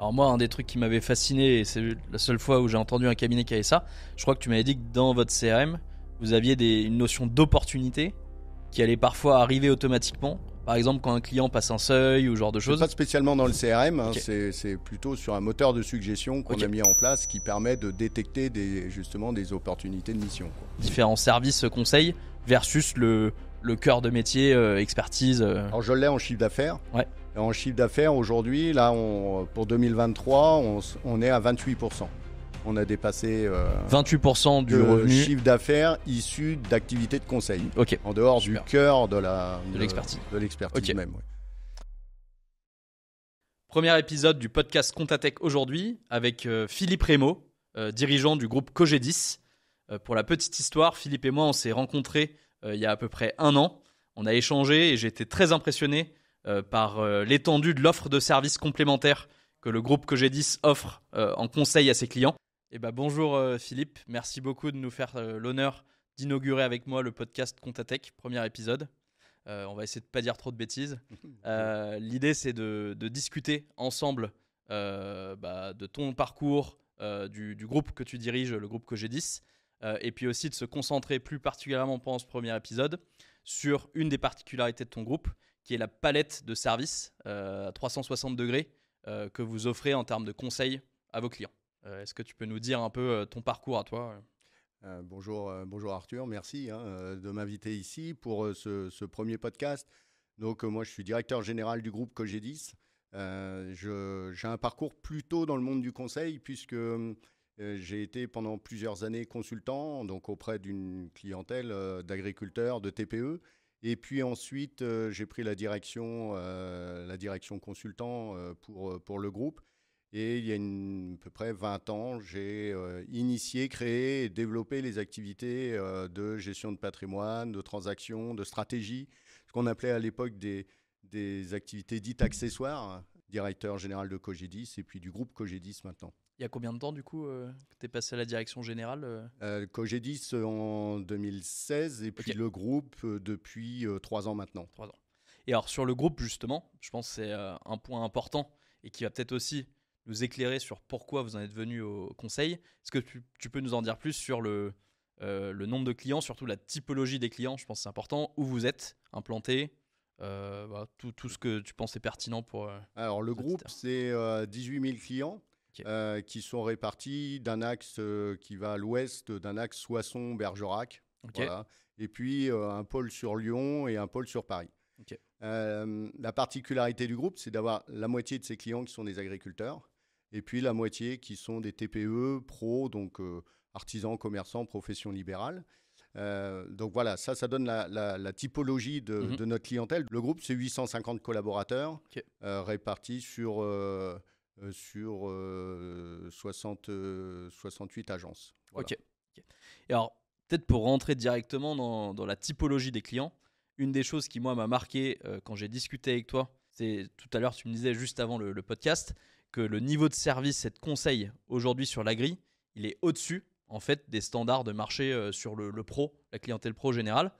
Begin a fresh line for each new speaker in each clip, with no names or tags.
Alors moi, un des trucs qui m'avait fasciné, et c'est la seule fois où j'ai entendu un cabinet qui avait ça, je crois que tu m'avais dit que dans votre CRM, vous aviez une notion d'opportunité qui allait parfois arriver automatiquement. Par exemple, quand un client passe un seuil ou ce genre de choses.
Pas spécialement dans le CRM,
Ok.
c'est plutôt sur un moteur de suggestion qu'on
Ok.
a mis en place qui permet de détecter justement des opportunités de mission, quoi.
Différents services conseils versus le cœur de métier, expertise.
Alors je l'ai en chiffre d'affaires.
Ouais.
Et en chiffre d'affaires aujourd'hui, là, pour 2023, on est à 28%. On a dépassé
28% du
le
revenu.
chiffre d'affaires issu d'activités de conseil.
Ok.
En dehors
Super.
du cœur de
l'expertise.
De l'expertise
Ok.
même. Ouais.
Premier épisode du podcast Contatech aujourd'hui avec Philippe Rémo, dirigeant du groupe Cogedis. Pour la petite histoire, Philippe et moi, on s'est rencontrés il y a à peu près 1 an. On a échangé et j'ai été très impressionné par l'étendue de l'offre de services complémentaires que le groupe Cogedis offre en conseil à ses clients. Et bonjour Philippe, merci beaucoup de nous faire l'honneur d'inaugurer avec moi le podcast Contatech, premier épisode. On va essayer de ne pas dire trop de bêtises. L'idée, c'est de discuter ensemble de ton parcours, du groupe que tu diriges, le groupe Cogedis, et puis aussi de se concentrer plus particulièrement pendant ce premier épisode sur une des particularités de ton groupe, qui est la palette de services à 360 degrés que vous offrez en termes de conseils à vos clients. Est-ce que tu peux nous dire un peu ton parcours à toi ?
Bonjour Arthur, merci de m'inviter ici pour ce premier podcast. Donc moi je suis directeur général du groupe Cogedis. J'ai un parcours plutôt dans le monde du conseil puisque j'ai été pendant plusieurs années consultant, donc auprès d'une clientèle d'agriculteurs, de TPE. Et puis ensuite j'ai pris la direction consultant pour le groupe. Et il y a à peu près 20 ans, j'ai initié, créé et développé les activités de gestion de patrimoine, de transactions, de stratégie, ce qu'on appelait à l'époque des activités dites accessoires, directeur général de Cogedis et puis du groupe Cogedis maintenant.
Il y a combien de temps du coup que tu es passé à la direction générale
Cogedis en 2016 et puis le groupe depuis 3 ans maintenant.
3 ans. Et alors sur le groupe justement, je pense que c'est un point important et qui va peut-être aussi nous éclairer sur pourquoi vous en êtes venu au conseil. Est-ce que tu peux nous en dire plus sur le nombre de clients, surtout la typologie des clients? Je pense que c'est important, où vous êtes implanté, tout ce que tu penses est pertinent pour...
Alors le groupe, c'est 18 000 clients qui sont répartis d'un axe qui va à l'ouest, d'un axe Soissons-Bergerac. Voilà. Et puis un pôle sur Lyon et un pôle sur Paris. La particularité du groupe, c'est d'avoir la moitié de ses clients qui sont des agriculteurs et puis la moitié qui sont des TPE, pros, donc artisans, commerçants, professions libérales. Donc voilà, ça donne la typologie de notre clientèle. Le groupe, c'est 850 collaborateurs répartis sur 68 agences. Voilà.
Ok. Et alors, peut-être pour rentrer directement dans la typologie des clients, une des choses qui, moi, m'a marqué quand j'ai discuté avec toi, c'est tout à l'heure, tu me disais juste avant le podcast, que le niveau de service et de conseil aujourd'hui sur l'agri, il est au-dessus en fait des standards de marché sur le pro, la clientèle pro générale.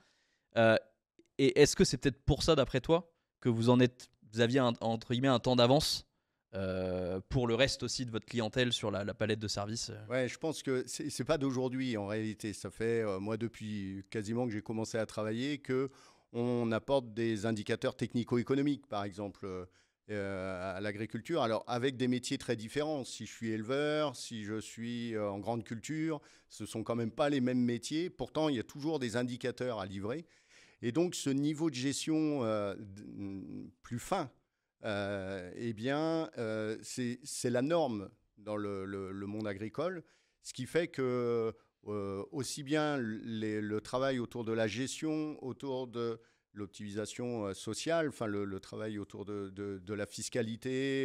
Et est-ce que c'est peut-être pour ça, d'après toi, que vous aviez entre guillemets un temps d'avance pour le reste aussi de votre clientèle sur la palette de services?
Ouais, je pense que c'est pas d'aujourd'hui en réalité. Ça fait moi depuis quasiment que j'ai commencé à travailler que on apporte des indicateurs technico-économiques, par exemple. À l'agriculture, alors avec des métiers très différents. Si je suis éleveur, si je suis en grande culture, ce ne sont quand même pas les mêmes métiers. Pourtant, il y a toujours des indicateurs à livrer. Et donc, ce niveau de gestion plus fin, c'est la norme dans le monde agricole, ce qui fait que aussi bien le travail autour de la gestion, autour de l'optimisation sociale, enfin le travail autour de la fiscalité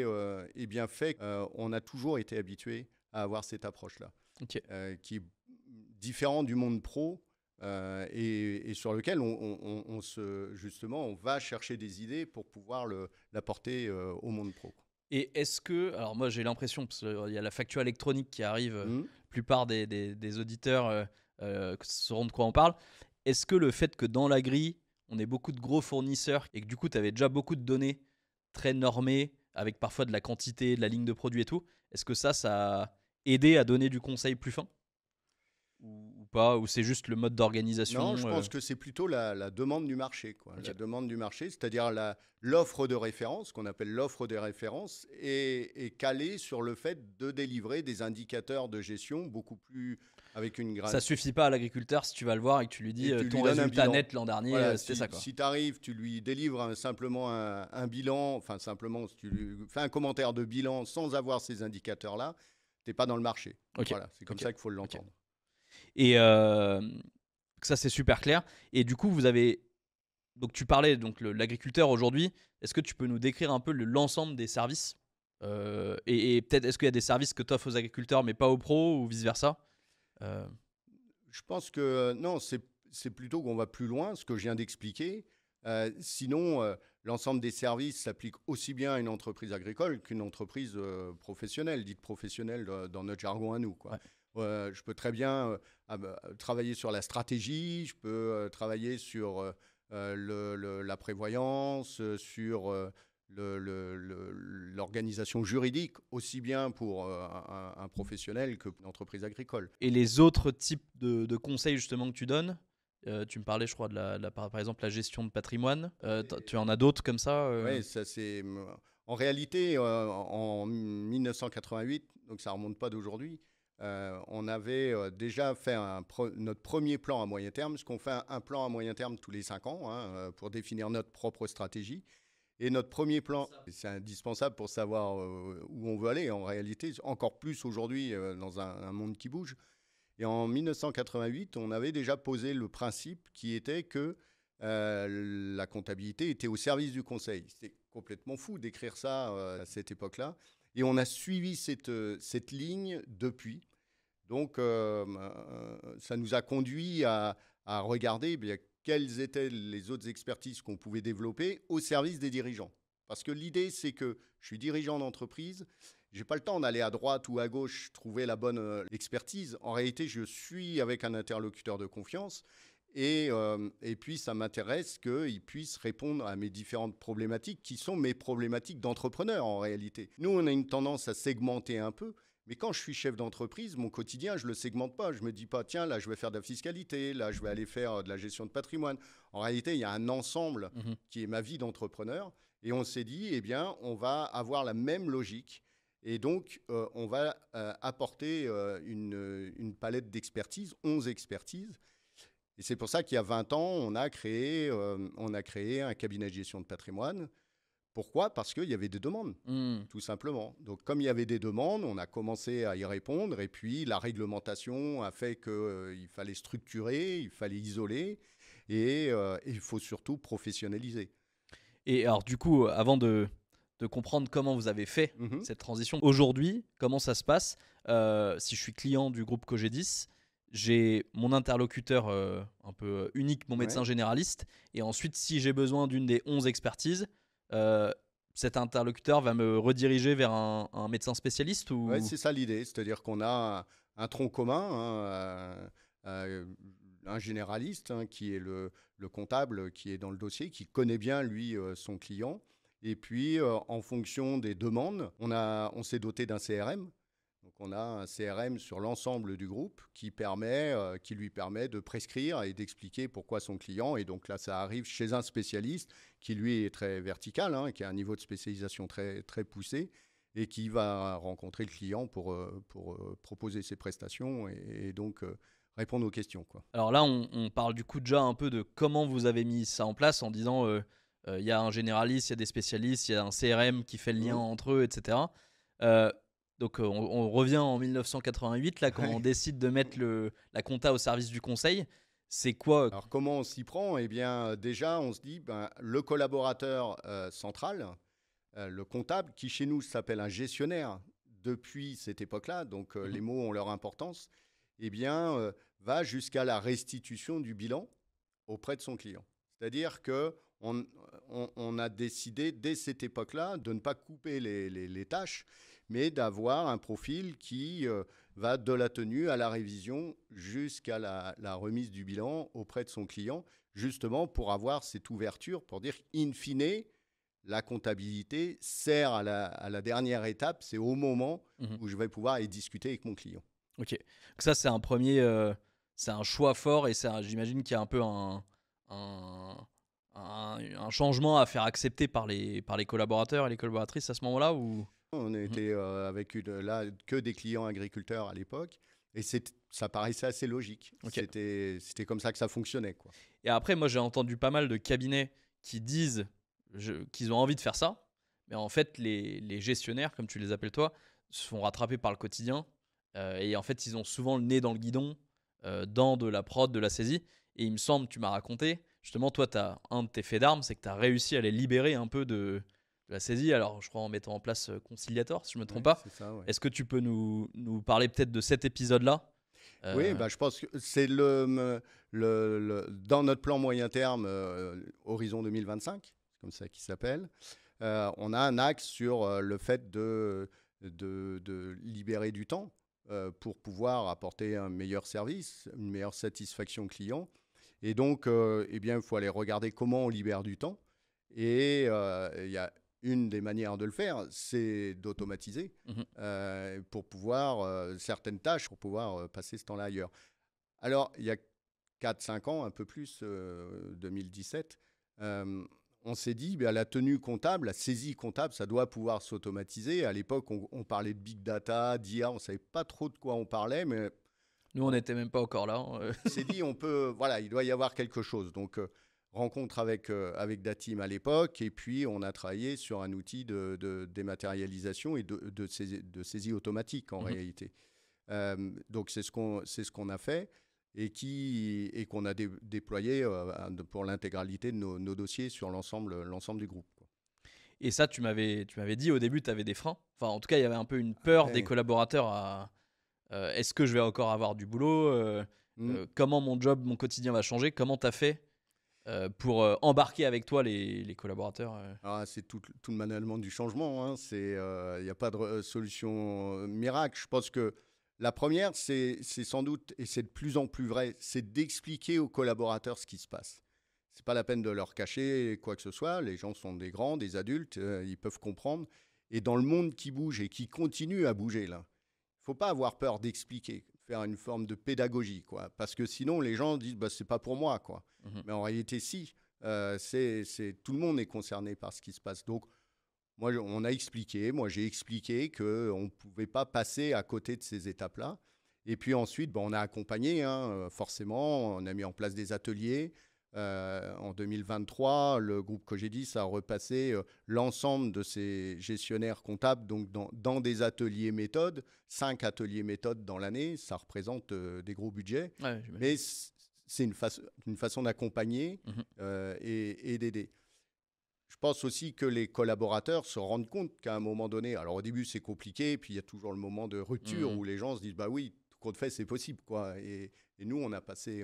est bien fait. On a toujours été habitué à avoir cette approche-là, qui est différente du monde pro et sur lequel on va chercher des idées pour pouvoir l'apporter au monde pro.
Et est-ce que, alors moi j'ai l'impression, parce qu'il y a la facture électronique qui arrive, la plupart des auditeurs sauront de quoi on parle, est-ce que le fait que dans l'agri, on ait beaucoup de gros fournisseurs et que du coup tu avais déjà beaucoup de données très normées, avec parfois de la quantité, de la ligne de produits et tout. Est-ce que ça a aidé à donner du conseil plus fin ou pas? Ou c'est juste le mode d'organisation?
Non, je pense que c'est plutôt la demande du marché, quoi.
Ok.
La demande du marché, c'est-à-dire l'offre de référence, qu'on appelle l'offre de référence, est calée sur le fait de délivrer des indicateurs de gestion beaucoup plus avec une
Ça suffit pas à l'agriculteur si tu vas le voir et que tu lui dis
et tu
ton
lui donnes un
résultat
bilan.
net l'an dernier,
Voilà,
c'était ça quoi.
si tu arrives, tu lui délivres simplement un bilan, enfin simplement, si tu lui fais un commentaire de bilan sans avoir ces indicateurs-là, tu n'es pas dans le marché.
Ok.
Voilà, c'est comme
Ok.
ça qu'il faut l'entendre.
Et ça c'est super clair. Et du coup vous avez donc tu parlais donc l'agriculteur aujourd'hui. Est-ce que tu peux nous décrire un peu l'ensemble des services et peut-être est-ce qu'il y a des services que tu offres aux agriculteurs mais pas aux pros ou vice versa?
Je pense que non, c'est plutôt qu'on va plus loin, ce que je viens d'expliquer. Sinon, l'ensemble des services s'applique aussi bien à une entreprise agricole qu'une entreprise professionnelle, dite professionnelle dans notre jargon à nous, quoi.
Ouais.
Je peux très bien travailler sur la stratégie, je peux travailler sur la prévoyance, sur l'organisation juridique, aussi bien pour un professionnel que pour une entreprise agricole.
Et les autres types de conseils justement que tu donnes, tu me parlais je crois par exemple la gestion de patrimoine. Tu en as d'autres comme ça
Oui, ça c'est. En réalité, en 1988, donc ça remonte pas d'aujourd'hui, on avait déjà fait notre premier plan à moyen terme, parce qu'on fait un plan à moyen terme tous les 5 ans pour définir notre propre stratégie. Et notre premier plan, c'est indispensable pour savoir où on veut aller en réalité, encore plus aujourd'hui dans un monde qui bouge. Et en 1988, on avait déjà posé le principe qui était que la comptabilité était au service du conseil. C'était complètement fou d'écrire ça à cette époque-là. Et on a suivi cette ligne depuis. Donc, ça nous a conduit à regarder quelles étaient les autres expertises qu'on pouvait développer au service des dirigeants. Parce que l'idée, c'est que je suis dirigeant d'entreprise, je n'ai pas le temps d'aller à droite ou à gauche trouver la bonne expertise. En réalité, je suis avec un interlocuteur de confiance et puis ça m'intéresse qu'il puisse répondre à mes différentes problématiques qui sont mes problématiques d'entrepreneur en réalité. Nous, on a une tendance à segmenter un peu. Mais quand je suis chef d'entreprise, mon quotidien, je ne le segmente pas. Je ne me dis pas, tiens, là, je vais faire de la fiscalité, là, je vais aller faire de la gestion de patrimoine. En réalité, il y a un ensemble qui est ma vie d'entrepreneur. Et on s'est dit, eh bien, on va avoir la même logique. Et donc, on va apporter une palette d'expertise, 11 expertises. Et c'est pour ça qu'il y a 20 ans, on a créé un cabinet de gestion de patrimoine. Pourquoi ? Parce qu'il y avait des demandes, tout simplement. Donc, comme il y avait des demandes, on a commencé à y répondre. Et puis, la réglementation a fait qu'il fallait structurer, il fallait isoler. Et il faut surtout professionnaliser.
Et alors, du coup, avant de comprendre comment vous avez fait cette transition, aujourd'hui, comment ça se passe si je suis client du groupe Cogedis, j'ai mon interlocuteur un peu unique, mon médecin généraliste. Et ensuite, si j'ai besoin d'une des 11 expertises, cet interlocuteur va me rediriger vers un médecin spécialiste ou...
Ouais, c'est ça l'idée. C'est-à-dire qu'on a un tronc commun, un généraliste qui est le comptable qui est dans le dossier, qui connaît bien, lui, son client. Et puis, en fonction des demandes, on s'est doté d'un CRM. Donc, on a un CRM sur l'ensemble du groupe qui lui permet de prescrire et d'expliquer pourquoi son client. Et donc là, ça arrive chez un spécialiste qui, lui, est très vertical, qui a un niveau de spécialisation très, très poussé et qui va rencontrer le client pour proposer ses prestations et donc répondre aux questions, quoi.
Alors là, on parle du coup déjà un peu de comment vous avez mis ça en place en disant il y a un généraliste, il y a des spécialistes, il y a un CRM qui fait le lien entre eux, etc. Donc on revient en 1988, là, quand on décide de mettre la compta au service du conseil. C'est quoi
Alors comment on s'y prend ? Eh bien déjà, on se dit, le collaborateur central, le comptable, qui chez nous s'appelle un gestionnaire depuis cette époque-là, donc les mots ont leur importance, eh bien va jusqu'à la restitution du bilan auprès de son client. C'est-à-dire qu'on a décidé dès cette époque-là de ne pas couper les tâches, mais d'avoir un profil qui va de la tenue à la révision jusqu'à la remise du bilan auprès de son client, justement pour avoir cette ouverture, pour dire in fine, la comptabilité sert à la dernière étape. C'est au moment où je vais pouvoir aller discuter avec mon client.
Ok. Donc ça, c'est un premier, c'est un choix fort et j'imagine qu'il y a un peu un changement à faire accepter par les collaborateurs et les collaboratrices à ce moment-là ou...
On était avec là que des clients agriculteurs à l'époque et ça paraissait assez logique.
Ok.
C'était comme ça que ça fonctionnait, quoi.
Et après, moi, j'ai entendu pas mal de cabinets qui disent qu'ils ont envie de faire ça, mais en fait, les gestionnaires, comme tu les appelles toi, se font rattraper par le quotidien. Et en fait, ils ont souvent le nez dans le guidon, dans de la prod, de la saisie. Et il me semble, tu m'as raconté, justement, toi, un de tes faits d'armes, c'est que tu as réussi à les libérer un peu de la saisie. Alors, je crois en mettant en place Conciliator, si je ne me trompe pas.
C'est ça, ouais.
Est-ce que tu peux nous parler peut-être de cet épisode-là?
Oui, je pense que c'est dans notre plan moyen terme, Horizon 2025, c'est comme ça qu'il s'appelle, on a un axe sur le fait de libérer du temps pour pouvoir apporter un meilleur service, une meilleure satisfaction client. Et donc, eh bien, il faut aller regarder comment on libère du temps. Et il y a une des manières de le faire, c'est d'automatiser pour pouvoir, certaines tâches, pour pouvoir passer ce temps-là ailleurs. Alors, il y a 4-5 ans, un peu plus, 2017, on s'est dit, la tenue comptable, la saisie comptable, ça doit pouvoir s'automatiser. À l'époque, on parlait de big data, d'IA, on ne savait pas trop de quoi on parlait, mais
Nous, on n'était même pas encore là.
on s'est dit, voilà, il doit y avoir quelque chose. Donc, rencontre avec Datim à l'époque, et puis on a travaillé sur un outil de dématérialisation et de saisie automatique en réalité. Donc, c'est ce qu'on a fait et qu'on a déployé pour l'intégralité de nos dossiers sur l'ensemble du groupe, quoi.
Et ça, tu m'avais dit au début, tu avais des freins. Enfin, en tout cas, il y avait un peu une peur des collaborateurs à est-ce que je vais encore avoir du boulot comment mon job, mon quotidien va changer? Comment tu as fait pour embarquer avec toi les collaborateurs
C'est tout le management du changement, hein. Il n'y a pas de solution miracle. Je pense que la première, c'est sans doute, et c'est de plus en plus vrai, c'est d'expliquer aux collaborateurs ce qui se passe. C'est pas la peine de leur cacher quoi que ce soit. Les gens sont des grands, des adultes, ils peuvent comprendre. Et dans le monde qui bouge et qui continue à bouger, là, il faut pas avoir peur d'expliquer, faire une forme de pédagogie, quoi. Parce que sinon, les gens disent, c'est pas pour moi, quoi. Mais en réalité, si. Tout le monde est concerné par ce qui se passe. Donc, moi, j'ai expliqué qu'on ne pouvait pas passer à côté de ces étapes-là. Et puis ensuite, on a accompagné, forcément, on a mis en place des ateliers. En 2023, le groupe Cogedis a repassé l'ensemble de ses gestionnaires comptables donc dans des ateliers méthodes, 5 ateliers méthodes dans l'année, ça représente des gros budgets, mais c'est une façon d'accompagner et d'aider. Je pense aussi que les collaborateurs se rendent compte qu'à un moment donné, alors au début c'est compliqué, puis il y a toujours le moment de rupture où les gens se disent oui, tout compte fait c'est possible, quoi. Et nous on a passé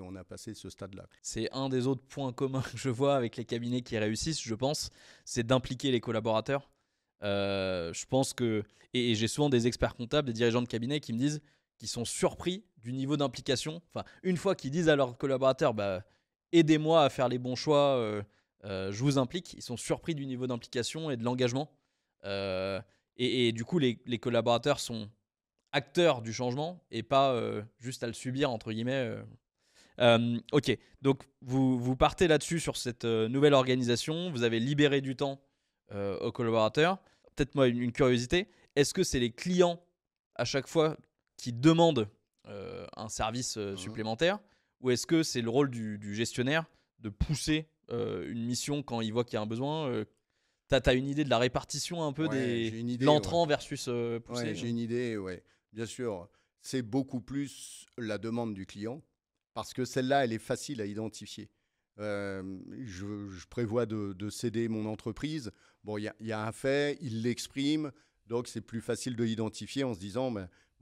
ce stade-là.
C'est un des autres points communs que je vois avec les cabinets qui réussissent, je pense, c'est d'impliquer les collaborateurs. Je pense que et j'ai souvent des experts comptables, des dirigeants de cabinet qui me disent qu'ils sont surpris du niveau d'implication. Enfin, une fois qu'ils disent à leurs collaborateurs, aidez-moi à faire les bons choix. Je vous implique, ils sont surpris du niveau d'implication et de l'engagement. Et du coup, les collaborateurs sont acteurs du changement et pas juste à le subir, entre guillemets. Ok, donc vous partez là-dessus sur cette nouvelle organisation, vous avez libéré du temps aux collaborateurs. Peut-être moi une curiosité, est-ce que c'est les clients à chaque fois qui demandent un service supplémentaire ou est-ce que c'est le rôle du gestionnaire de pousser une mission quand il voit qu'il y a un besoin T'as une idée de la répartition un peu de l'entrant versus poussé
Ouais, j'ai une idée, ouais. Bien sûr, c'est beaucoup plus la demande du client parce que celle-là, elle est facile à identifier. Je prévois de céder mon entreprise. Bon, il y a un fait, il l'exprime, donc c'est plus facile de l'identifier en se disant,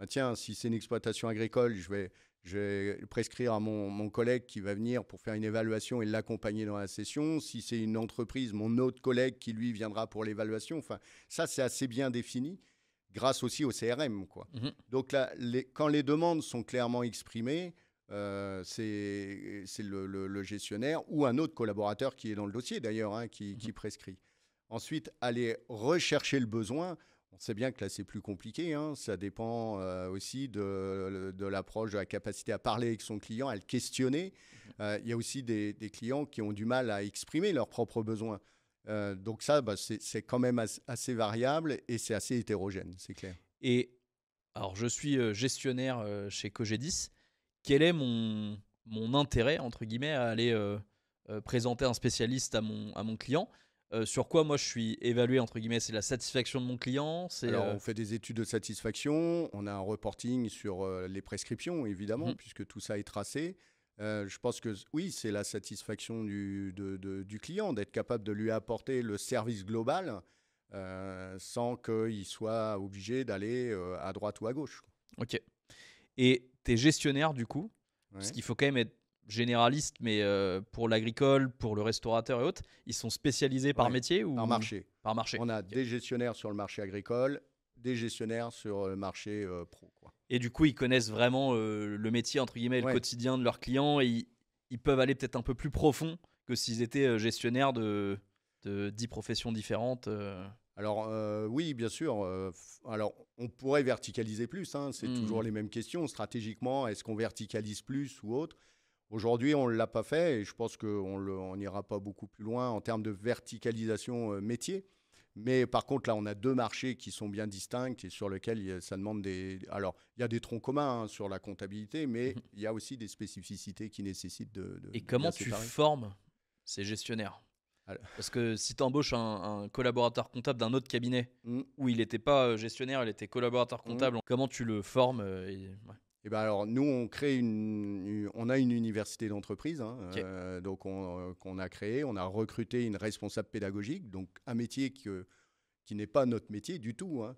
tiens, si c'est une exploitation agricole, je vais prescrire à mon collègue qui va venir pour faire une évaluation et l'accompagner dans la session. Si c'est une entreprise, mon autre collègue qui, lui, viendra pour l'évaluation. Enfin, ça, c'est assez bien défini grâce aussi au CRM, quoi. Donc, là, quand les demandes sont clairement exprimées, c'est le gestionnaire ou un autre collaborateur qui est dans le dossier, d'ailleurs, qui prescrit. Ensuite, aller rechercher le besoin. On sait bien que là, c'est plus compliqué, hein. Ça dépend aussi de l'approche, de la capacité à parler avec son client, à le questionner. Il y a aussi des clients qui ont du mal à exprimer leurs propres besoins. Donc ça, c'est quand même assez variable et c'est assez hétérogène, c'est clair.
Et alors, je suis gestionnaire chez Cogedis. Quel est mon intérêt, entre guillemets, à aller présenter un spécialiste à mon client? Sur quoi moi je suis évalué, entre guillemets? C'est la satisfaction de mon client?
Alors, on fait des études de satisfaction, on a un reporting sur les prescriptions, évidemment,
Mhm.
puisque tout ça est tracé. Je pense que oui, c'est la satisfaction du client, d'être capable de lui apporter le service global sans qu'il soit obligé d'aller à droite ou à gauche.
Ok. Et tu es gestionnaire du coup, parce
Ouais.
qu'il faut quand même être généraliste, mais pour l'agricole, pour le restaurateur et autres, ils sont spécialisés par
Ouais,
métier
par
ou
marché.
par marché?
On a
Ok.
des gestionnaires sur le marché agricole, des gestionnaires sur le marché pro, quoi.
Et du coup, ils connaissent vraiment le métier, entre guillemets, et le
Ouais.
quotidien de leurs clients, et ils peuvent aller peut-être un peu plus profond que s'ils étaient gestionnaires de 10 professions différentes.
Alors oui, bien sûr. Alors on pourrait verticaliser plus, hein, c'est
Hmm.
toujours les mêmes questions. Stratégiquement, est-ce qu'on verticalise plus ou autre? Aujourd'hui, on ne l'a pas fait et je pense qu'on n'ira pas beaucoup plus loin en termes de verticalisation métier. Mais par contre, là, on a deux marchés qui sont bien distincts et sur lesquels ça demande des... Alors, il y a des troncs communs hein, sur la comptabilité, mais
Mhm.
il y a aussi des spécificités qui nécessitent
Et
de bien
comment tu
séparer.
formes ces gestionnaires?
Alors,
Parce que si tu embauches un collaborateur comptable d'un autre cabinet
hum,
où il n'était pas gestionnaire, il était collaborateur
hum.
comptable, comment tu le formes ouais.
Eh ben alors, nous, on a une université d'entreprise, hein,
Ok.
donc qu'on a créée. On a recruté une responsable pédagogique, donc un métier qui n'est pas notre métier du tout, hein.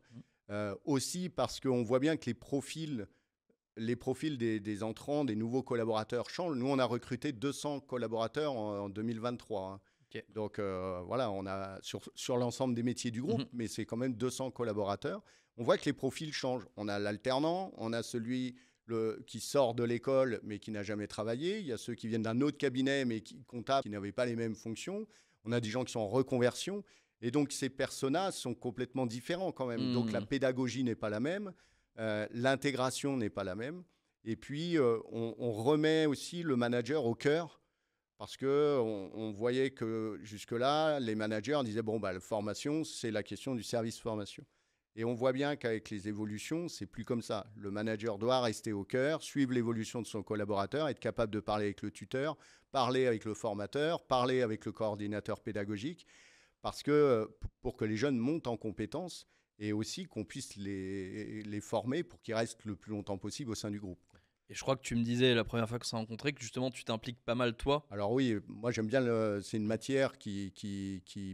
Mhm.
Aussi parce qu'on voit bien que les profils des entrants, des nouveaux collaborateurs changent. Nous, on a recruté 200 collaborateurs en 2023, hein.
Ok.
Donc voilà, on a sur l'ensemble des métiers du groupe,
Mhm.
mais c'est quand même 200 collaborateurs. On voit que les profils changent. On a l'alternant, on a celui qui sort de l'école mais qui n'a jamais travaillé. Il y a ceux qui viennent d'un autre cabinet mais comptables qui n'avaient pas les mêmes fonctions. On a des gens qui sont en reconversion. Et donc ces personas sont complètement différents quand même. Donc la
Hmm.
pédagogie n'est pas la même, l'intégration n'est pas la même. Et puis on remet aussi le manager au cœur parce qu'on voyait que jusque-là, les managers disaient, bon, bah, la formation, c'est la question du service formation. Et on voit bien qu'avec les évolutions, c'est plus comme ça. Le manager doit rester au cœur, suivre l'évolution de son collaborateur, être capable de parler avec le tuteur, parler avec le formateur, parler avec le coordinateur pédagogique, parce que pour que les jeunes montent en compétences et aussi qu'on puisse les former pour qu'ils restent le plus longtemps possible au sein du groupe.
Et je crois que tu me disais la première fois qu'on s'est rencontrés que justement tu t'impliques pas mal toi.
Alors oui, moi j'aime bien, c'est une matière qui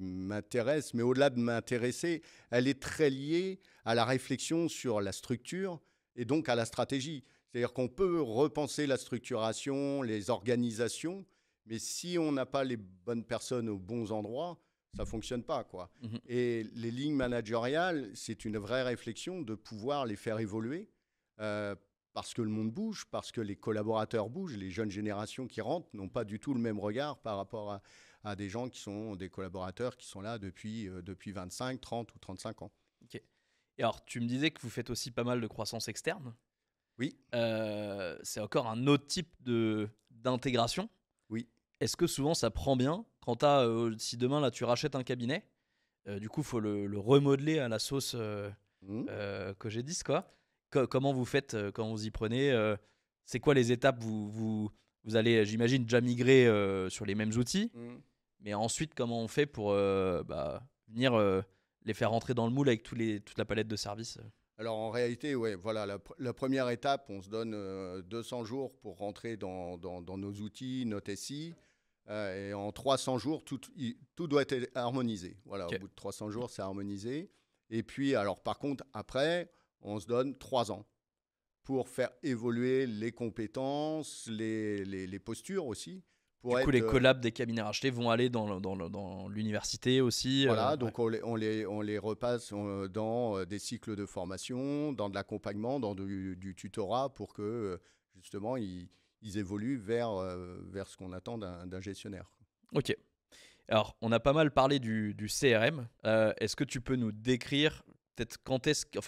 m'intéresse, mais au-delà de m'intéresser, elle est très liée à la réflexion sur la structure et donc à la stratégie. C'est-à-dire qu'on peut repenser la structuration, les organisations, mais si on n'a pas les bonnes personnes aux bons endroits, ça ne fonctionne pas, quoi.
Mhm.
Et les lignes managériales, c'est une vraie réflexion de pouvoir les faire évoluer. euh, Parce que le monde bouge, parce que les collaborateurs bougent, les jeunes générations qui rentrent n'ont pas du tout le même regard par rapport à des gens qui sont des collaborateurs qui sont là depuis 25, 30 ou 35 ans.
Ok. Et alors tu me disais que vous faites aussi pas mal de croissance externe.
Oui,
C'est encore un autre type d'intégration.
oui.
Est-ce que souvent ça prend bien quand si demain là tu rachètes un cabinet, du coup il faut le remodeler à la sauce
Mmh.
Cogedis quoi. Comment vous faites quand vous y prenez c'est quoi les étapes vous allez, j'imagine, déjà migrer sur les mêmes outils,
Mmh.
mais ensuite comment on fait pour venir les faire rentrer dans le moule avec toute la palette de services
Alors en réalité, ouais, voilà, la première étape, on se donne 200 jours pour rentrer dans nos outils, notre SI. Et en 300 jours, tout doit être harmonisé. Voilà, au
Ok.
bout de 300 jours, c'est harmonisé. Et puis, alors par contre, après, on se donne 3 ans pour faire évoluer les compétences, les postures aussi,
Du
pour
coup,
être...
les collabs des cabinets rachetés vont aller dans l'université aussi.
voilà,
Ouais.
donc on les repasse dans des cycles de formation, dans de l'accompagnement, dans du tutorat pour que justement ils évoluent vers ce qu'on attend d'un gestionnaire.
Ok. Alors, on a pas mal parlé du CRM. Est-ce que tu peux nous décrire peut-être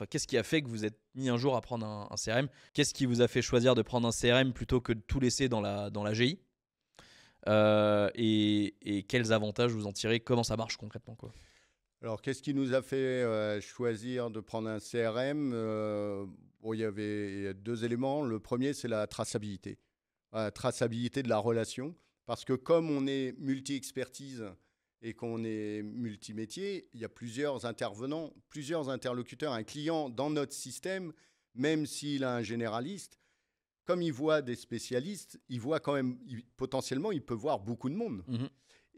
qu'est-ce qui a fait que vous êtes mis un jour à prendre un CRM? Qu'est-ce qui vous a fait choisir de prendre un CRM plutôt que de tout laisser dans la GI? Et quels avantages vous en tirez? Comment ça marche concrètement, quoi?
Alors, qu'est-ce qui nous a fait choisir de prendre un CRM? Bon, il y a deux éléments. Le premier, c'est la traçabilité. La traçabilité de la relation. Parce que comme on est multi-expertise et qu'on est multimétier, il y a plusieurs intervenants, plusieurs interlocuteurs. Un client dans notre système, même s'il a un généraliste, comme il voit des spécialistes, il voit quand même, potentiellement, il peut voir beaucoup de monde.
Mhm.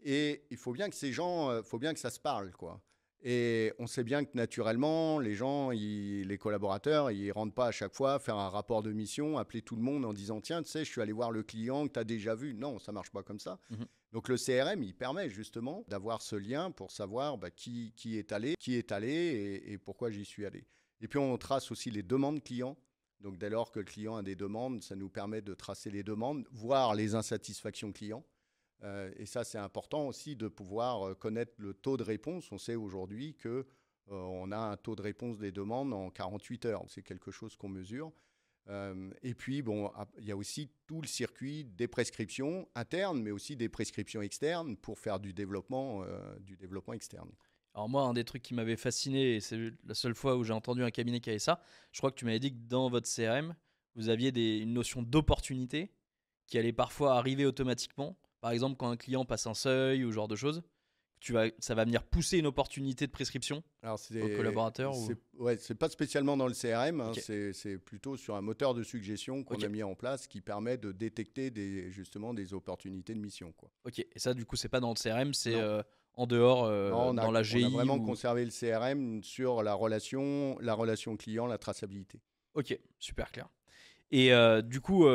Et il faut bien que ces gens, faut bien que ça se parle, quoi. Et on sait bien que naturellement, les gens, les collaborateurs, ils ne rentrent pas à chaque fois faire un rapport de mission, appeler tout le monde en disant tiens, tu sais, je suis allé voir le client que tu as déjà vu. Non, ça ne marche pas comme ça.
Mhm.
Donc le CRM, il permet justement d'avoir ce lien pour savoir qui est allé et pourquoi j'y suis allé. Et puis on trace aussi les demandes clients. Donc dès lors que le client a des demandes, ça nous permet de tracer les demandes, voir les insatisfactions clients. Et ça, c'est important aussi de pouvoir connaître le taux de réponse. On sait aujourd'hui qu'on a un taux de réponse des demandes en 48 heures. C'est quelque chose qu'on mesure. Et puis, bon, il y a aussi tout le circuit des prescriptions internes, mais aussi des prescriptions externes pour faire du développement externe.
Alors moi, un des trucs qui m'avait fasciné, et c'est la seule fois où j'ai entendu un cabinet qui avait ça, je crois que tu m'avais dit que dans votre CRM, vous aviez une notion d'opportunité qui allait parfois arriver automatiquement. Par exemple, quand un client passe un seuil ou ce genre de choses, ça va venir pousser une opportunité de prescription au collaborateur.
C'est pas spécialement dans le CRM, hein,
Okay.
c'est plutôt sur un moteur de suggestion qu'on
Okay.
a mis en place qui permet de détecter justement des opportunités de mission, quoi.
Ok, et ça du coup c'est pas dans le CRM, c'est en dehors
Non,
dans la GI.
on a vraiment conservé le CRM sur la relation client, la traçabilité.
Ok, super clair. Et du coup,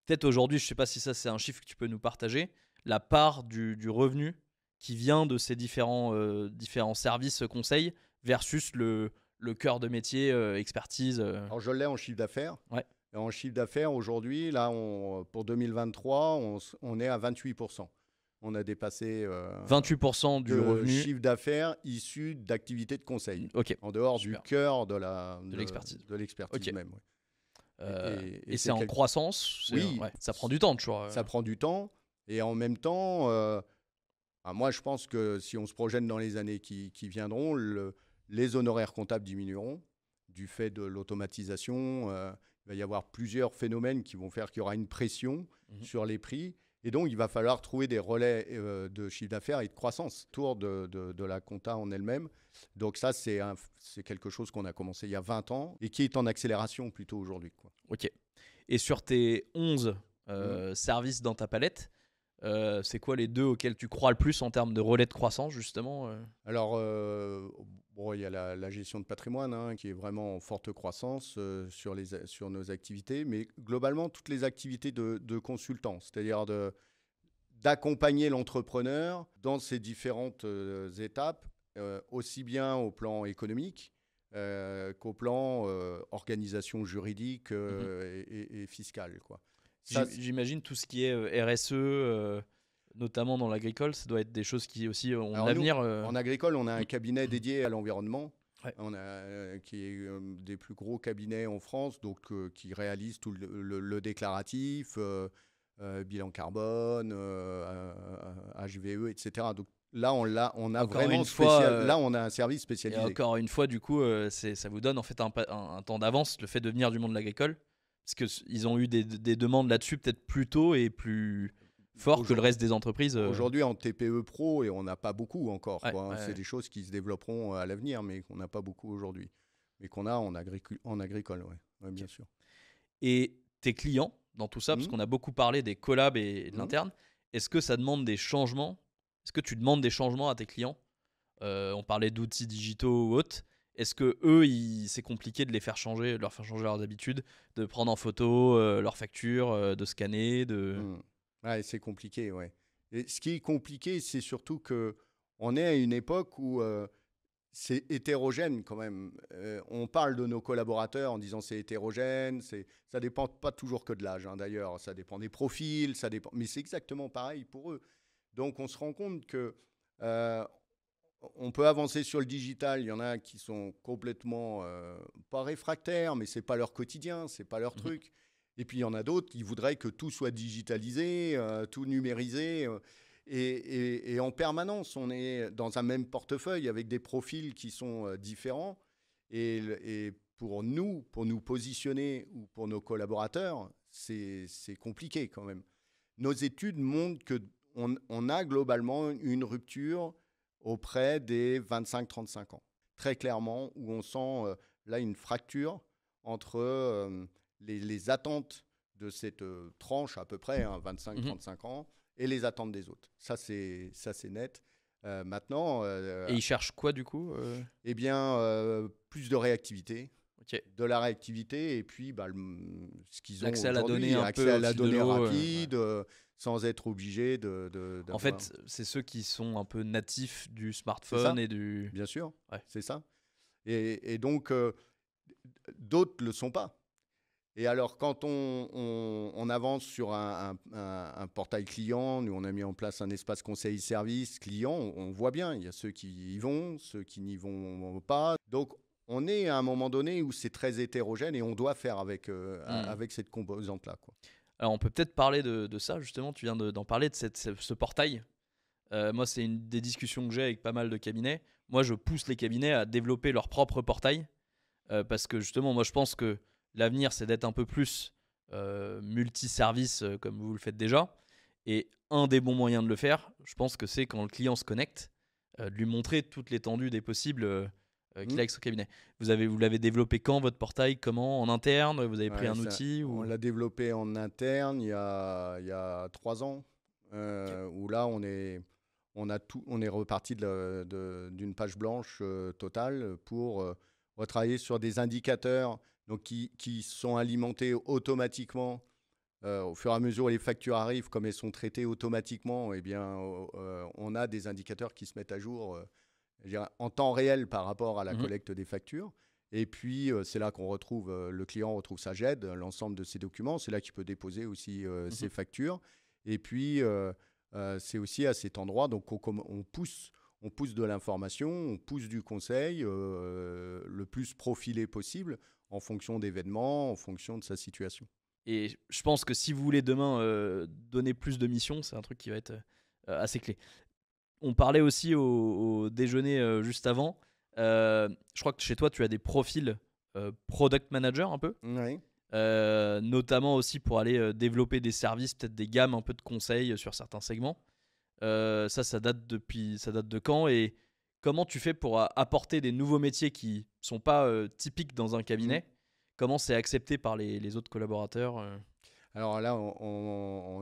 peut-être aujourd'hui, je sais pas si ça c'est un chiffre que tu peux nous partager, la part du revenu qui vient de ces différents services conseils versus le cœur de métier, expertise.
Alors je l'ai en chiffre d'affaires.
Ouais.
Et en chiffre d'affaires, aujourd'hui, là, pour 2023, on est à 28%. On a dépassé
28% du revenu.
Chiffre d'affaires issu d'activités de conseil.
Ok.
En dehors
Super.
du cœur de
l'expertise.
De l'expertise
Okay.
même. Ouais.
Et c'est en croissance.
Oui.
Ça prend du temps toujours.
Ça prend du temps. Et en même temps, moi, je pense que si on se projette dans les années qui viendront, les honoraires comptables diminueront du fait de l'automatisation. Il va y avoir plusieurs phénomènes qui vont faire qu'il y aura une pression sur les prix. Et donc, il va falloir trouver des relais de chiffre d'affaires et de croissance autour de la compta en elle-même. Donc ça, c'est quelque chose qu'on a commencé il y a 20 ans et qui est en accélération plutôt aujourd'hui, quoi.
Ok. Et sur tes 11 services dans ta palette, c'est quoi les deux auxquels tu crois le plus en termes de relais de croissance, justement
Alors, il y a la gestion de patrimoine, hein, qui est vraiment en forte croissance sur nos activités, mais globalement, toutes les activités de consultant, c'est-à-dire d'accompagner l'entrepreneur dans ses différentes étapes, aussi bien au plan économique qu'au plan organisation juridique et fiscale, quoi.
J'imagine tout ce qui est RSE, notamment dans l'agricole, ça doit être des choses qui aussi ont un avenir.
En agricole, on a un cabinet dédié à l'environnement.
Ouais.
Qui est des plus gros cabinets en France, donc qui réalise tout le déclaratif, bilan carbone, HVE, etc. Donc là, on a
encore
vraiment là, on a un service spécialisé.
Et encore une fois, du coup, ça vous donne en fait un temps d'avance, le fait de venir du monde de l'agricole, parce qu'ils ont eu des demandes là-dessus peut-être plus tôt et plus fort que le reste des entreprises.
Aujourd'hui, en TPE Pro, et on n'a pas beaucoup encore.
Ouais.
C'est des choses qui se développeront à l'avenir, mais qu'on n'a pas beaucoup aujourd'hui. Mais qu'on a en agricole, ouais, bien sûr.
Et tes clients, dans tout ça, parce qu'on a beaucoup parlé des collabs et de l'interne, est-ce que ça demande des changements? Est-ce que tu demandes des changements à tes clients? On parlait d'outils digitaux ou autres. Est-ce que eux, c'est compliqué de leur faire changer leurs habitudes, de prendre en photo leurs factures, de scanner,
Ouais, c'est compliqué, ouais. Et ce qui est compliqué, c'est surtout que on est à une époque où c'est hétérogène quand même. On parle de nos collaborateurs en disant c'est hétérogène. Ça dépend pas toujours que de l'âge, hein, d'ailleurs. Ça dépend des profils, mais c'est exactement pareil pour eux. Donc on se rend compte que on peut avancer sur le digital. Il y en a qui sont complètement pas réfractaires, mais c'est pas leur quotidien, c'est pas leur truc. Et puis il y en a d'autres qui voudraient que tout soit digitalisé, tout numérisé. Et en permanence, on est dans un même portefeuille avec des profils qui sont différents. Et pour nous positionner ou pour nos collaborateurs, c'est compliqué quand même. Nos études montrent qu'on a globalement une rupture auprès des 25-35 ans. Très clairement, où on sent là une fracture entre les attentes de cette tranche à peu près, 25-35 ans, et les attentes des autres. Ça, c'est net. Maintenant...
Et ils cherchent quoi du coup
Eh bien, plus de réactivité.
Okay.
De la réactivité et puis ce qu'ils ont
l'accès à la
aujourd'hui,
donnée
accès à la donnée rapide, sans être obligé
En fait, c'est ceux qui sont un peu natifs du smartphone et du...
Bien sûr, c'est ça. Et donc, d'autres ne le sont pas. Et alors, quand on avance sur un portail client, nous, on a mis en place un espace conseil-service client, on voit bien, il y a ceux qui y vont, ceux qui n'y vont pas. Donc, on est à un moment donné où c'est très hétérogène et on doit faire avec cette composante-là, quoi.
Alors, on peut peut-être parler de ça, justement. Tu viens d'en parler, de ce portail. Moi, c'est une des discussions que j'ai avec pas mal de cabinets. Moi, je pousse les cabinets à développer leur propre portail parce que, justement, moi, je pense que l'avenir, c'est d'être un peu plus multi-service comme vous le faites déjà. Et un des bons moyens de le faire, je pense que c'est quand le client se connecte, de lui montrer toute l'étendue des possibles qu'il a avec son cabinet. Vous l'avez développé quand, votre portail? Comment? En interne? Vous avez pris un outil
On l'a développé en interne il y a 3 ans, où là, on est reparti d'une page blanche totale pour retravailler sur des indicateurs donc qui sont alimentés automatiquement au fur et à mesure où les factures arrivent, comme elles sont traitées automatiquement. Eh bien, on a des indicateurs qui se mettent à jour en temps réel par rapport à la collecte des factures. Et puis, c'est là qu'on retrouve, le client retrouve sa GED, l'ensemble de ses documents. C'est là qu'il peut déposer aussi ses factures. Et puis, c'est aussi à cet endroit, donc on pousse de l'information, on pousse du conseil le plus profilé possible en fonction d'événements, en fonction de sa situation.
Et je pense que si vous voulez demain donner plus de missions, c'est un truc qui va être assez clé. On parlait aussi au déjeuner juste avant. Je crois que chez toi, tu as des profils product manager un peu.
Oui.
Notamment aussi pour aller développer des services, peut-être des gammes un peu de conseils sur certains segments. Ça date de quand? Et comment tu fais pour apporter des nouveaux métiers qui ne sont pas typiques dans un cabinet? Comment c'est accepté par les autres collaborateurs?
Alors là, on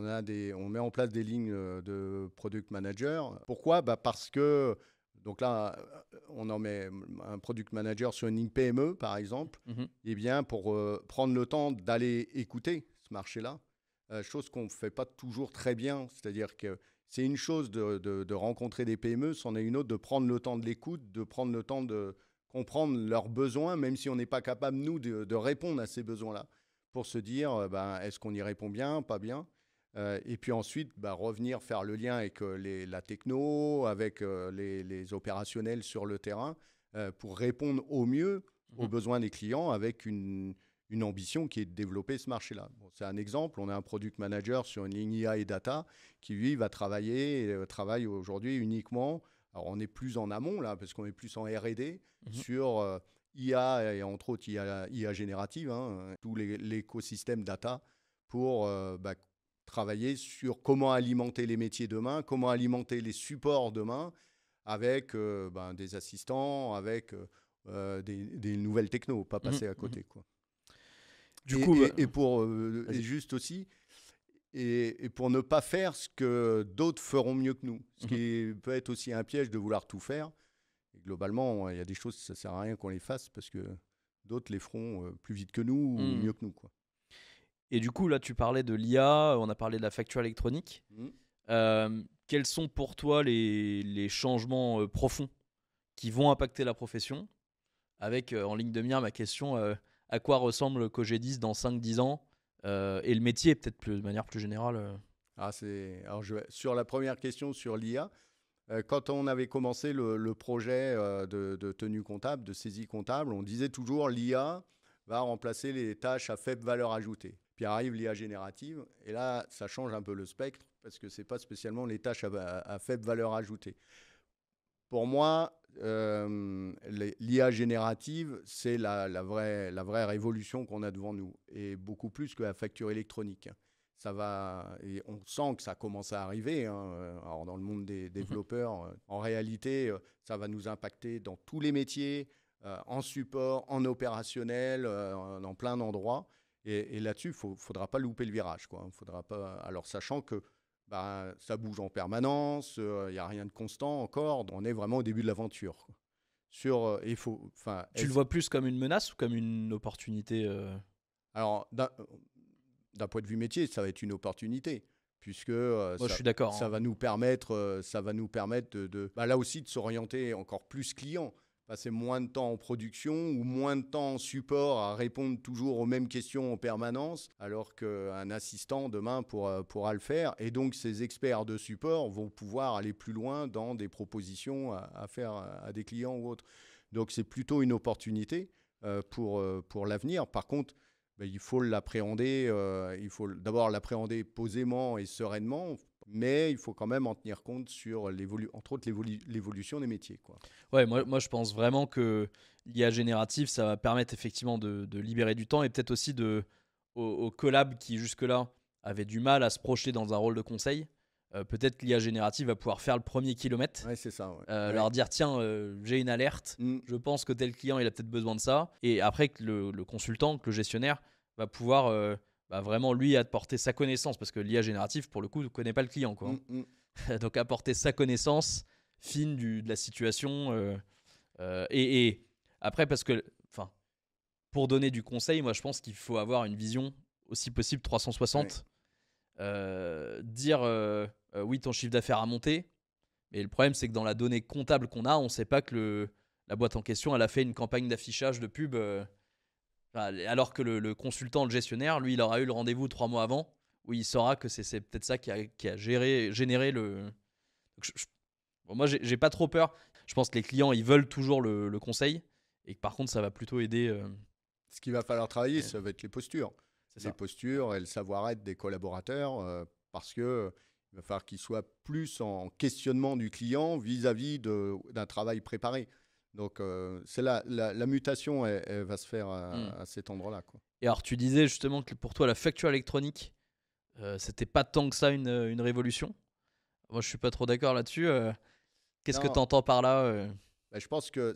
met en place des lignes de product manager. Pourquoi? Parce que, donc là, on en met un product manager sur une ligne PME, par exemple, et bien pour prendre le temps d'aller écouter ce marché-là, chose qu'on ne fait pas toujours très bien. C'est-à-dire que c'est une chose de rencontrer des PME, c'en est une autre de prendre le temps de l'écoute, de prendre le temps de comprendre leurs besoins, même si on n'est pas capable, nous, de répondre à ces besoins-là, pour se dire, est-ce qu'on y répond bien, pas bien, et puis ensuite, revenir faire le lien avec la techno, avec les opérationnels sur le terrain, pour répondre au mieux aux besoins des clients avec une ambition qui est de développer ce marché-là. Bon, c'est un exemple, on a un product manager sur une ligne IA et data qui, lui, va travaille aujourd'hui uniquement. Alors, on est plus en amont, là, parce qu'on est plus en R&D sur IA et entre autres IA générative, tout l'écosystème data pour travailler sur comment alimenter les métiers demain, comment alimenter les supports demain avec des assistants, avec des nouvelles technos, pas passer à côté, quoi. Et juste aussi, et pour ne pas faire ce que d'autres feront mieux que nous, ce qui peut être aussi un piège de vouloir tout faire. Et globalement, il y a des choses, ça ne sert à rien qu'on les fasse parce que d'autres les feront plus vite que nous ou mieux que nous, quoi.
Et du coup, là, tu parlais de l'IA, on a parlé de la facture électronique. Quels sont pour toi les changements profonds qui vont impacter la profession? Avec en ligne de mire ma question, à quoi ressemble Cogedis dans 5-10 ans et le métier peut-être de manière plus générale?
Alors sur la première question sur l'IA, quand on avait commencé le projet de tenue comptable, de saisie comptable, on disait toujours l'IA va remplacer les tâches à faible valeur ajoutée. Puis arrive l'IA générative, et là, ça change un peu le spectre, parce que ce n'est pas spécialement les tâches à faible valeur ajoutée. Pour moi, l'IA générative, c'est la vraie révolution qu'on a devant nous, et beaucoup plus que la facture électronique. Ça va, et on sent que ça commence à arriver. Alors dans le monde des développeurs, en réalité, ça va nous impacter dans tous les métiers, en support, en opérationnel, dans plein d'endroits. Et là-dessus, il ne faudra pas louper le virage, quoi. Faudra pas, alors sachant que ça bouge en permanence, il n'y a rien de constant encore. On est vraiment au début de l'aventure, quoi.
Tu le vois plus comme une menace ou comme une opportunité
Alors, d'un point de vue métier, ça va être une opportunité, puisque
Moi, je suis d'accord.
ça va nous permettre, là aussi de s'orienter encore plus client, passer moins de temps en production ou moins de temps en support à répondre toujours aux mêmes questions en permanence, alors qu'un assistant demain pourra le faire. Et donc, ces experts de support vont pouvoir aller plus loin dans des propositions à faire à des clients ou autres. Donc, c'est plutôt une opportunité pour l'avenir. Par contre, il faut l'appréhender, il faut d'abord l'appréhender posément et sereinement, mais il faut quand même en tenir compte sur entre autres l'évolution des métiers, quoi.
Ouais, moi je pense vraiment que l'IA générative, ça va permettre effectivement de libérer du temps et peut-être aussi aux collabs qui jusque-là avaient du mal à se projeter dans un rôle de conseil. Peut-être que l'IA générative va pouvoir faire le premier kilomètre.
Ouais, c'est ça. Ouais.
Leur dire tiens, j'ai une alerte, je pense que tel client il a peut-être besoin de ça. Et après que le consultant, que le gestionnaire va pouvoir vraiment lui apporter sa connaissance, parce que l'IA générative pour le coup ne connaît pas le client, quoi. Donc apporter sa connaissance fine de la situation et après parce que pour donner du conseil, moi je pense qu'il faut avoir une vision aussi possible 360. Dire oui, ton chiffre d'affaires a monté, mais le problème c'est que dans la donnée comptable qu'on a, on ne sait pas que la boîte en question elle a fait une campagne d'affichage de pub alors que le consultant, le gestionnaire, lui il aura eu le rendez-vous 3 mois avant où il saura que c'est peut-être ça qui a généré le. Donc, moi j'ai pas trop peur. Je pense que les clients ils veulent toujours le conseil et que par contre ça va plutôt aider.
Ce qu'il va falloir travailler, ça va être les postures. Les postures et le savoir-être des collaborateurs, parce qu'il va falloir qu'ils soient plus en questionnement du client vis-à-vis d'un travail préparé. Donc, c'est la mutation, elle va se faire à cet endroit-là, quoi.
Et alors, tu disais justement que pour toi, la facture électronique, c'était pas tant que ça une révolution. Moi, je suis pas trop d'accord là-dessus. Qu'est-ce que tu entends par là
Je pense que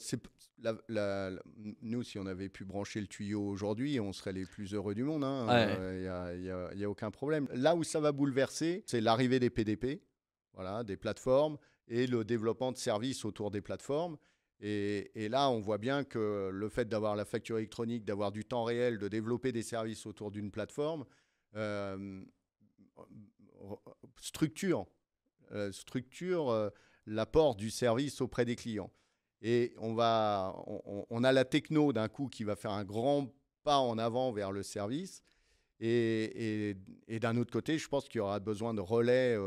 nous, si on avait pu brancher le tuyau aujourd'hui, on serait les plus heureux du monde. Il n'y a aucun problème. Là où ça va bouleverser, c'est l'arrivée des PDP, voilà, des plateformes, et le développement de services autour des plateformes. Et là, on voit bien que le fait d'avoir la facture électronique, d'avoir du temps réel, de développer des services autour d'une plateforme, structure l'apport du service auprès des clients. Et on a la techno d'un coup qui va faire un grand pas en avant vers le service. Et d'un autre côté, je pense qu'il y aura besoin de relais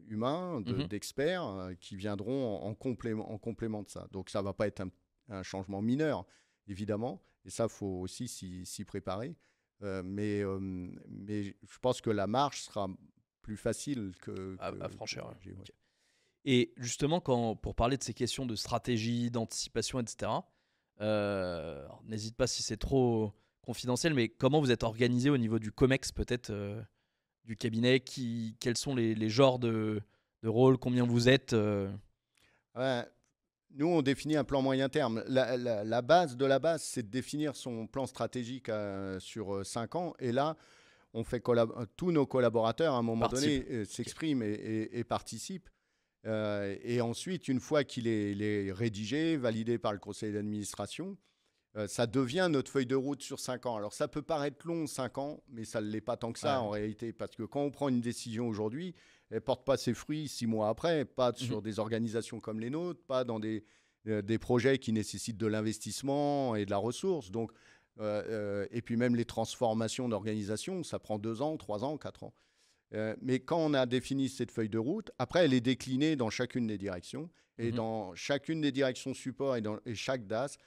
humains, d'experts qui viendront en complément de ça. Donc ça ne va pas être un changement mineur, évidemment. Et ça, il faut aussi s'y préparer. Mais je pense que la marche sera plus facile
à franchir. Ouais. Okay. Et justement, pour parler de ces questions de stratégie, d'anticipation, etc., n'hésite pas si c'est trop confidentiel, mais comment vous êtes organisé au niveau du COMEX, peut-être, du cabinet, quels sont les genres de rôles, combien vous êtes
Nous, on définit un plan moyen terme. La base de la base, c'est de définir son plan stratégique sur 5 ans. Et là, on fait tous nos collaborateurs, à un moment donné, s'expriment et participent. Et ensuite, une fois qu'il est rédigé, validé par le conseil d'administration, ça devient notre feuille de route sur 5 ans. Alors, ça peut paraître long, 5 ans, mais ça ne l'est pas tant que ça en réalité. Parce que quand on prend une décision aujourd'hui, elle ne porte pas ses fruits 6 mois après, pas sur des organisations comme les nôtres, pas dans des projets qui nécessitent de l'investissement et de la ressource. Donc, et puis même les transformations d'organisation, ça prend 2 ans, 3 ans, 4 ans. Mais quand on a défini cette feuille de route, après, elle est déclinée dans chacune des directions. Et dans chacune des directions support et chaque DAS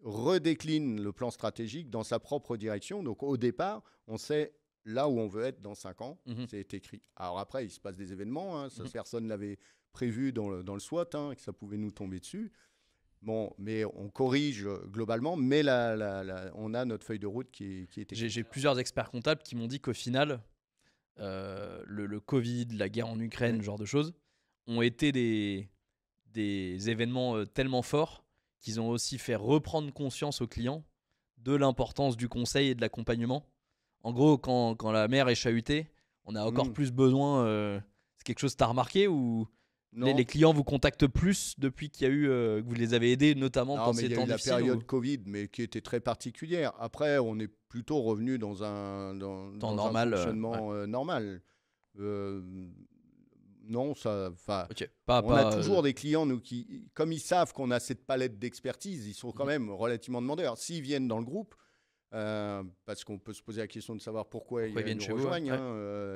redécline le plan stratégique dans sa propre direction. Donc, au départ, on sait là où on veut être dans 5 ans. C'est écrit. Alors après, il se passe des événements. Ça, personne ne l'avait prévu dans le SWOT, que ça pouvait nous tomber dessus. Bon, mais on corrige globalement, mais on a notre feuille de route qui est écrite.
J'ai plusieurs experts comptables qui m'ont dit qu'au final, le Covid, la guerre en Ukraine, ce genre de choses, ont été des événements tellement forts qu'ils ont aussi fait reprendre conscience aux clients de l'importance du conseil et de l'accompagnement. En gros, quand la mer est chahutée, on a encore plus besoin. C'est quelque chose que tu as remarqué ou les clients vous contactent plus depuis qu'il y a eu que vous les avez aidés, notamment quand c'est temps difficile?
Il y a eu la période Covid, mais qui était très particulière. Après, on est plutôt revenu dans un fonctionnement normal. Non, ça. On a toujours des clients nous qui, comme ils savent qu'on a cette palette d'expertise, ils sont quand même relativement demandeurs. S'ils viennent dans le groupe, parce qu'on peut se poser la question de savoir pourquoi ils nous rejoignent,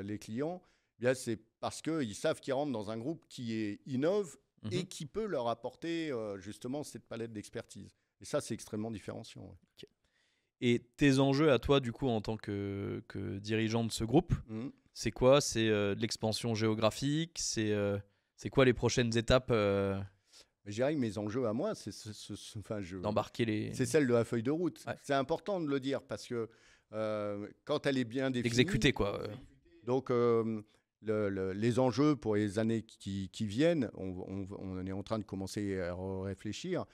les clients. Bien, c'est parce qu'ils savent qu'ils rentrent dans un groupe qui innove et qui peut leur apporter justement cette palette d'expertise. Et ça, c'est extrêmement différenciant.
Okay. Et tes enjeux à toi, du coup, en tant que dirigeant de ce groupe, c'est quoi? C'est de l'expansion géographique? C'est quoi les prochaines étapes
Je dirais que mes enjeux à moi,
d'embarquer les...
C'est celle de la feuille de route. Ouais. C'est important de le dire parce que quand elle est bien définie...
D'exécuter, quoi.
Donc... les enjeux pour les années qui viennent, on est en train de commencer à réfléchir.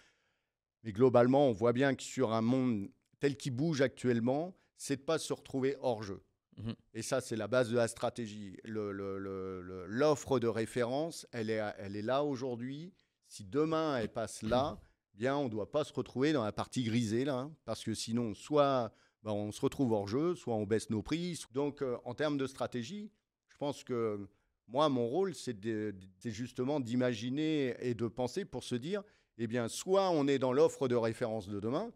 Mais globalement, on voit bien que sur un monde tel qu'il bouge actuellement, c'est de ne pas se retrouver hors jeu. Et ça, c'est la base de la stratégie. L'offre de référence, elle est là aujourd'hui. Si demain, elle passe là, bien, on ne doit pas se retrouver dans la partie grisée, là, parce que sinon, soit on se retrouve hors jeu, soit on baisse nos prix. Donc, en termes de stratégie, je pense que moi, mon rôle, c'est justement d'imaginer et de penser pour se dire, eh bien, soit on est dans l'offre de référence de demain,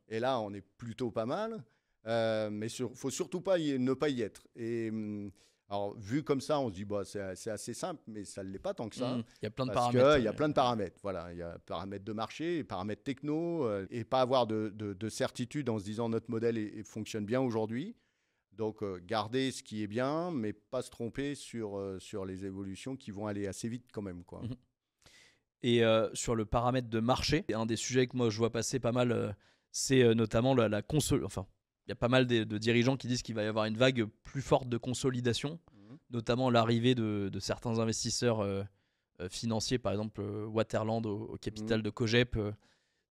et là, on est plutôt pas mal, mais il ne faut surtout pas ne pas y être. Et alors, vu comme ça, on se dit, c'est assez simple, mais ça ne l'est pas tant que ça.
Il y a plein de paramètres.
Il y a plein de paramètres. Voilà, il y a paramètres de marché, paramètres techno, et pas avoir de certitude en se disant notre modèle fonctionne bien aujourd'hui. Donc, garder ce qui est bien, mais pas se tromper sur les évolutions qui vont aller assez vite quand même, quoi.
Et sur le paramètre de marché, un des sujets que moi je vois passer pas mal, c'est notamment la console. Enfin, il y a pas mal de dirigeants qui disent qu'il va y avoir une vague plus forte de consolidation, notamment l'arrivée de certains investisseurs financiers, par exemple Waterland au capital de Cogep.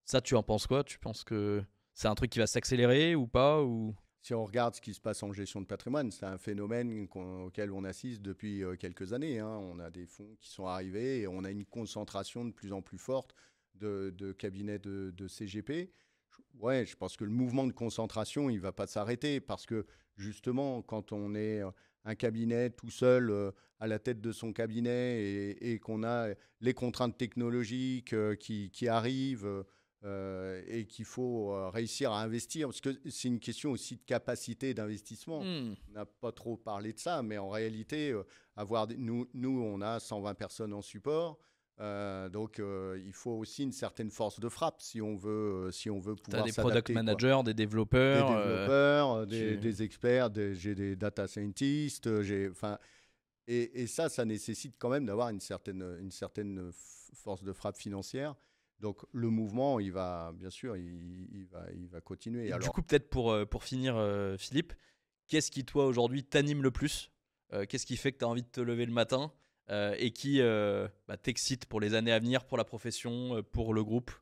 Ça, tu en penses quoi? Tu penses que c'est un truc qui va s'accélérer ou pas ou...
Si on regarde ce qui se passe en gestion de patrimoine, c'est un phénomène auquel on assiste depuis quelques années. On a des fonds qui sont arrivés et on a une concentration de plus en plus forte de cabinets de CGP. Je pense que le mouvement de concentration, il ne va pas s'arrêter parce que justement, quand on est un cabinet tout seul à la tête de son cabinet et qu'on a les contraintes technologiques qui arrivent... et qu'il faut réussir à investir, parce que c'est une question aussi de capacité d'investissement. On n'a pas trop parlé de ça, mais en réalité, nous, on a 120 personnes en support, donc il faut aussi une certaine force de frappe si on veut pouvoir s'adapter.
Des product managers, des développeurs,
des experts, j'ai des data scientists, et ça nécessite quand même d'avoir une certaine force de frappe financière. Donc le mouvement, il va continuer.
Du coup, peut-être pour finir, Philippe, qu'est-ce qui, toi, aujourd'hui, t'anime le plus? Qu'est-ce qui fait que tu as envie de te lever le matin et qui t'excite pour les années à venir, pour la profession, pour le groupe?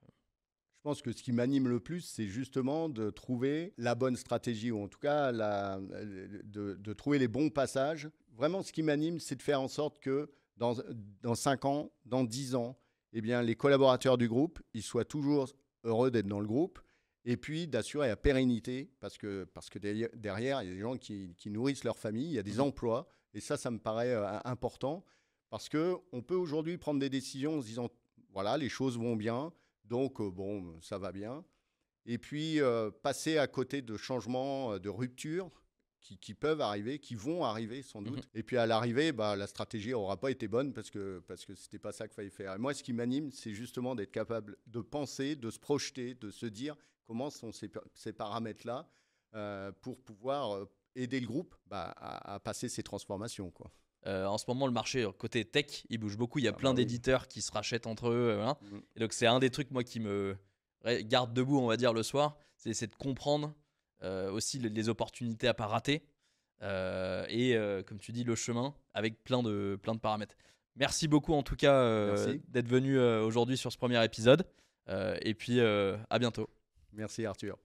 Je pense que ce qui m'anime le plus, c'est justement de trouver la bonne stratégie, ou en tout cas de trouver les bons passages. Vraiment, ce qui m'anime, c'est de faire en sorte que dans 5 ans, dans 10 ans, eh bien, les collaborateurs du groupe, ils soient toujours heureux d'être dans le groupe, et puis d'assurer la pérennité, parce que derrière, il y a des gens qui nourrissent leur famille, il y a des emplois, et ça me paraît important, parce qu'on peut aujourd'hui prendre des décisions en se disant, voilà, les choses vont bien, donc ça va bien, et puis passer à côté de changements, de ruptures, qui peuvent arriver, qui vont arriver sans doute. Et puis à l'arrivée, la stratégie n'aura pas été bonne parce que c'était pas ça qu'il fallait faire. Et moi, ce qui m'anime, c'est justement d'être capable de penser, de se projeter, de se dire comment sont ces paramètres-là pour pouvoir aider le groupe à passer ces transformations, quoi.
En ce moment, le marché côté tech, il bouge beaucoup. Il y a plein d'éditeurs qui se rachètent entre eux. Voilà. Et donc, c'est un des trucs, moi, qui me garde debout, on va dire, le soir. C'est de comprendre aussi les opportunités à pas rater. Et comme tu dis, le chemin avec plein de paramètres. Merci beaucoup, en tout cas, d'être venu aujourd'hui sur ce premier épisode. Et puis, à bientôt.
Merci, Arthur.